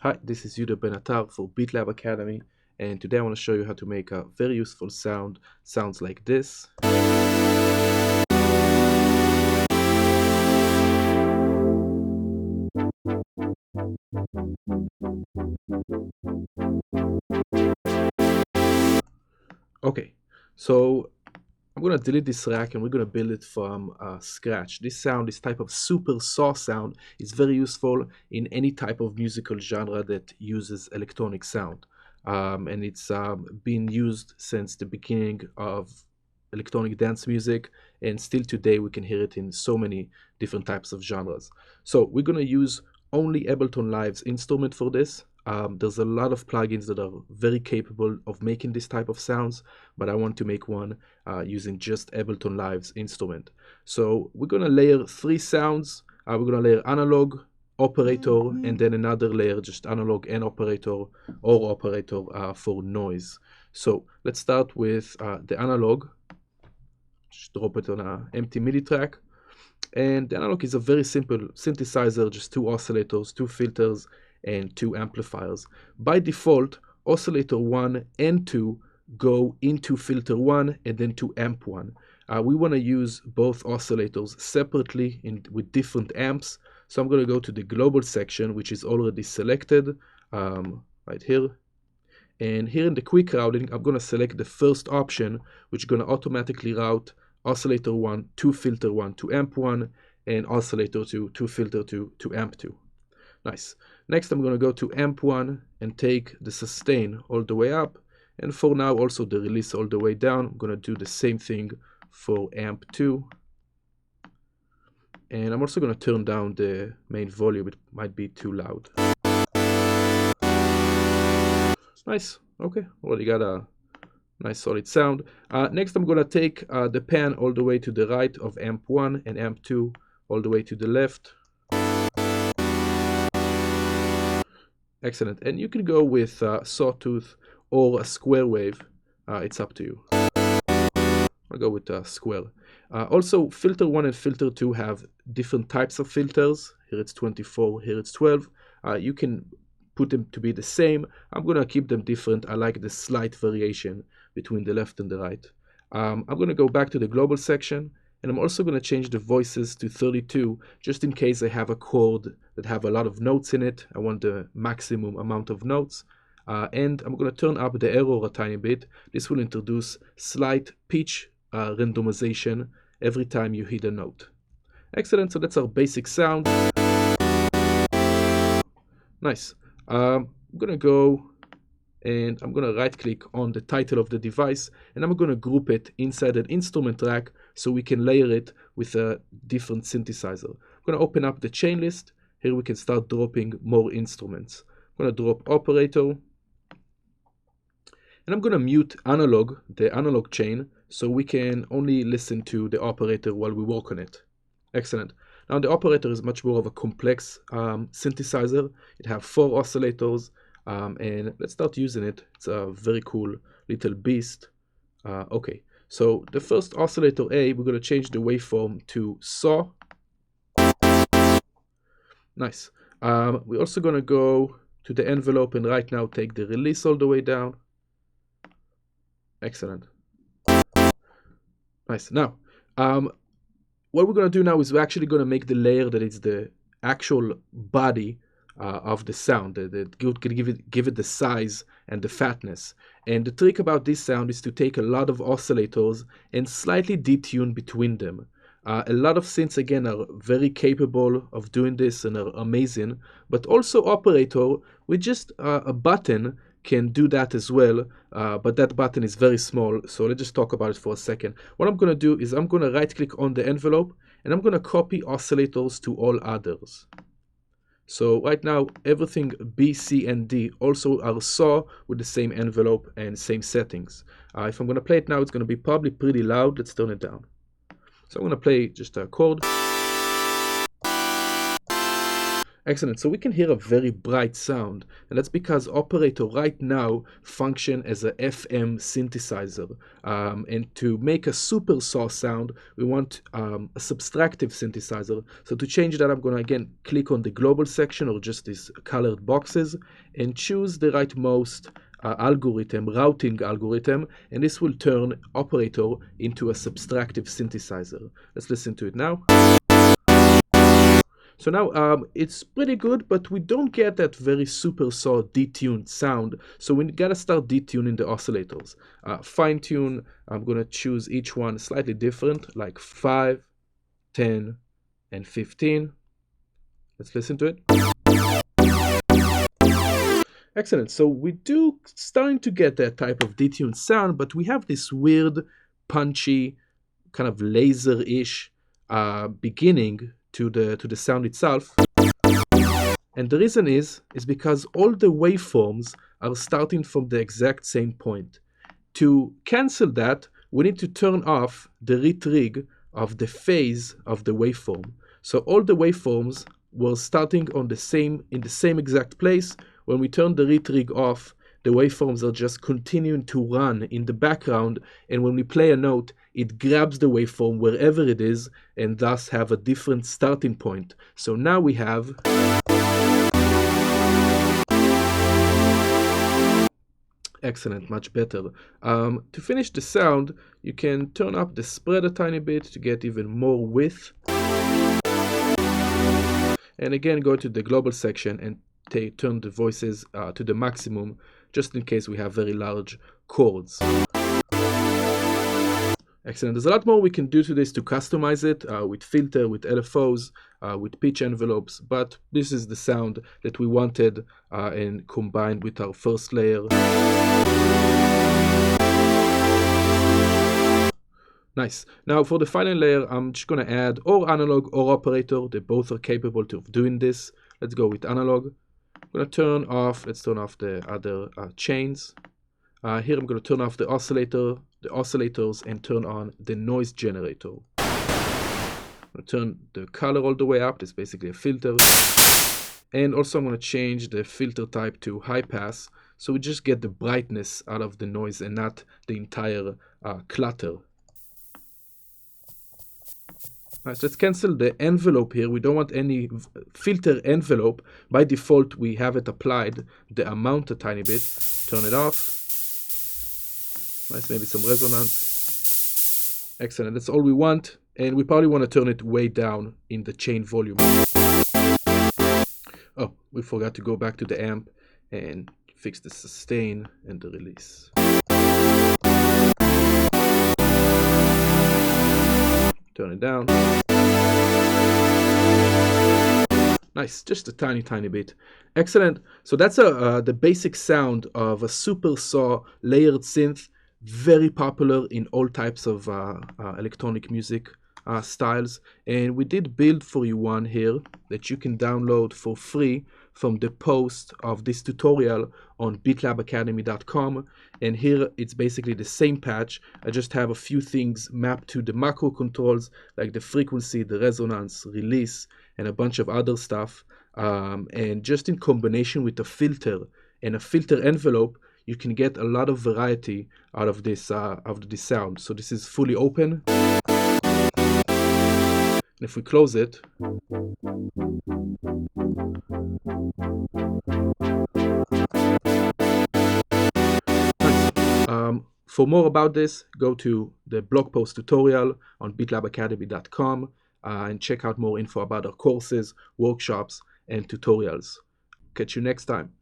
Hi, this is Yuda Ben-atar for BeatLab Academy, and today I want to show you how to make a very useful sounds like this. Okay, so I'm gonna delete this rack and we're gonna build it from scratch. This type of Supersaw sound, is very useful in any type of musical genre that uses electronic sound. And it's been used since the beginning of electronic dance music, and still today we can hear it in so many different types of genres. So we're gonna use only Ableton Live's instrument for this. There's a lot of plugins that are very capable of making this type of sounds, but I want to make one using just Ableton Live's instrument. So we're gonna layer three sounds. We're gonna layer analog, operator, and then another layer, just analog and operator, or operator for noise. So let's start with the analog. Just drop it on an empty MIDI track. And the analog is a very simple synthesizer, just two oscillators, two filters, and two amplifiers. By default, oscillator 1 and 2 go into filter 1 and then to amp 1. We want to use both oscillators separately with different amps. So I'm going to go to the global section, which is already selected right here. And here in the quick routing, I'm going to select the first option, which is going to automatically route oscillator 1 to filter 1 to amp 1, and oscillator 2 to filter 2 to amp 2. Nice. Next, I'm going to go to amp 1 and take the sustain all the way up, and for now also the release all the way down. I'm going to do the same thing for amp 2. And I'm also going to turn down the main volume, it might be too loud. Nice. Okay, already got a nice solid sound. Next, I'm going to take the pan all the way to the right of amp 1 and amp 2 all the way to the left. Excellent. And you can go with sawtooth or a square wave. It's up to you. I'll go with square. Also, filter 1 and filter 2 have different types of filters. Here it's 24, here it's 12. You can put them to be the same. I'm going to keep them different. I like the slight variation between the left and the right. I'm going to go back to the global section, and I'm also going to change the voices to 32, just in case I have a chord that have a lot of notes in it. I want the maximum amount of notes. And I'm going to turn up the error a tiny bit. This will introduce slight pitch randomization every time you hit a note. Excellent, so that's our basic sound. Nice. I'm gonna go and I'm gonna right click on the title of the device, and I'm gonna group it inside an instrument rack so we can layer it with a different synthesizer. I'm gonna open up the chain list. Here we can start dropping more instruments. I'm gonna drop operator, and I'm gonna mute analog, the analog chain, so we can only listen to the operator while we work on it. Excellent. Now the operator is much more of a complex synthesizer. It has 4 oscillators, and let's start using it. It's a very cool little beast. Okay, so the first oscillator A, we're going to change the waveform to saw. Nice. We're also going to go to the envelope and right now take the release all the way down. Excellent. Nice. Now, what we're going to do now is we're actually going to make the layer that is the actual body of the sound, that can give it the size and the fatness. And the trick about this sound is to take a lot of oscillators and slightly detune between them. A lot of synths, again, are very capable of doing this and are amazing, but also operator with just a button can do that as well, but that button is very small, so let's just talk about it for a second. What I'm going to do is I'm going to right click on the envelope and I'm going to copy oscillators to all others. So right now everything B, C, and D also are saw with the same envelope and same settings. If I'm going to play it now, it's going to be probably pretty loud. Let's turn it down. So I'm going to play just a chord. Excellent. So we can hear a very bright sound, and that's because operator right now function as a FM synthesizer. And to make a Supersaw sound, we want a subtractive synthesizer. So to change that, I'm going to again click on the global section or just these colored boxes and choose the rightmost routing algorithm, and this will turn operator into a subtractive synthesizer. Let's listen to it now. So now it's pretty good, but we don't get that very Supersaw detuned sound. So we gotta start detuning the oscillators. Fine tune, I'm gonna choose each one slightly different, like 5, 10, and 15. Let's listen to it. Excellent. So we do starting to get that type of detuned sound, but we have this weird, punchy, kind of laser-ish beginning to the sound itself. And the reason is because all the waveforms are starting from the exact same point. To cancel that, we need to turn off the retrig of the phase of the waveform. So all the waveforms were starting in the same exact place. When we turn the retrig off, the waveforms are just continuing to run in the background, and when we play a note, it grabs the waveform wherever it is, and thus have a different starting point. So now we have excellent, much better. To finish the sound, you can turn up the spread a tiny bit to get even more width. And again, go to the global section and turn the voices to the maximum, just in case we have very large chords. Excellent. There's a lot more we can do to this to customize it with filter, with LFOs, with pitch envelopes, but this is the sound that we wanted and combined with our first layer. Nice. Now for the final layer, I'm just going to add or analog or operator. They both are capable of doing this. Let's go with analog. I'm going to let's turn off the other chains. Here I'm going to turn off the oscillators, and turn on the noise generator. I'm going to turn the color all the way up. It's basically a filter. And also I'm going to change the filter type to high pass, so we just get the brightness out of the noise and not the entire clutter. Right, so let's cancel the envelope here. We don't want any filter envelope. By default, we have it applied, the amount a tiny bit. Turn it off. Nice, maybe some resonance. Excellent, that's all we want. And we probably want to turn it way down in the chain volume. Oh, we forgot to go back to the amp and fix the sustain and the release. Turn it down. Nice, just a tiny bit. Excellent. So that's the basic sound of a Supersaw layered synth, very popular in all types of electronic music styles. And we did build for you one here that you can download for free from the post of this tutorial on beatlabacademy.com. And here it's basically the same patch. I just have a few things mapped to the macro controls, like the frequency, the resonance, release, and a bunch of other stuff. And just in combination with a filter and a filter envelope, you can get a lot of variety out of this sound. So this is fully open. And if we close it, for more about this, go to the blog post tutorial on beatlabacademy.com and check out more info about our courses, workshops, and tutorials. Catch you next time.